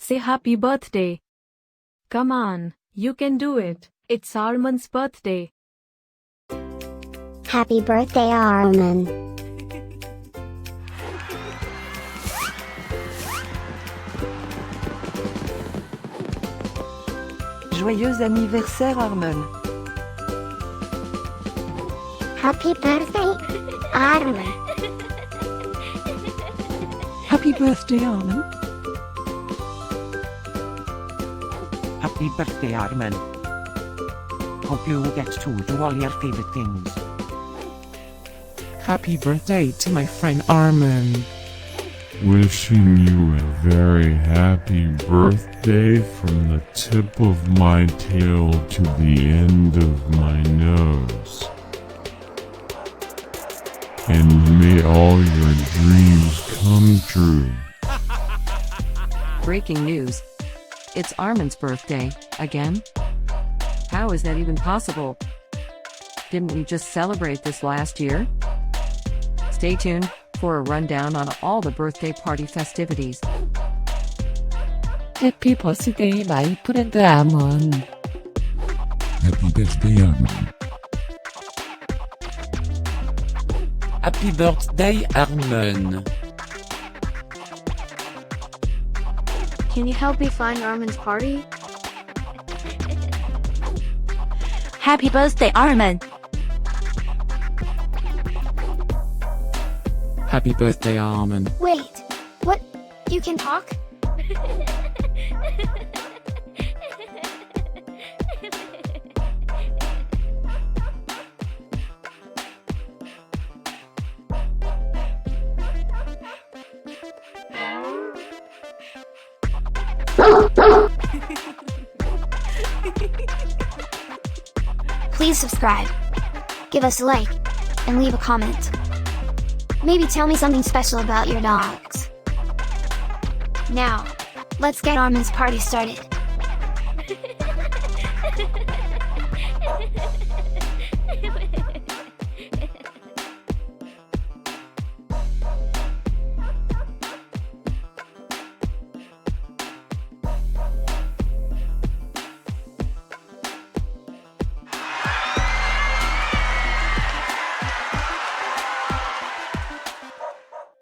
Say happy birthday. Come on, you can do it. It's Arman's birthday. Happy birthday, Arman. Joyeux anniversaire, Arman. Happy birthday, Arman. Happy birthday, Arman. Happy birthday, Arman. Hope you get to do all your favorite things. Happy birthday to my friend Arman. Wishing you a very happy birthday from the tip of my tail to the end of my nose. And may all your dreams come true. Breaking news. It's Arman's birthday, again? How is that even possible? Didn't we just celebrate this last year? Stay tuned for a rundown on all the birthday party festivities. Happy birthday, my friend Arman. Happy birthday, Arman. Happy birthday, Arman. Can you help me find Arman's party? Happy birthday, Arman. Happy birthday, Arman. Wait, what? You can talk? Please subscribe, give us a like, and leave a comment. Maybe tell me something special about your dogs. Now, let's get Arman's party started.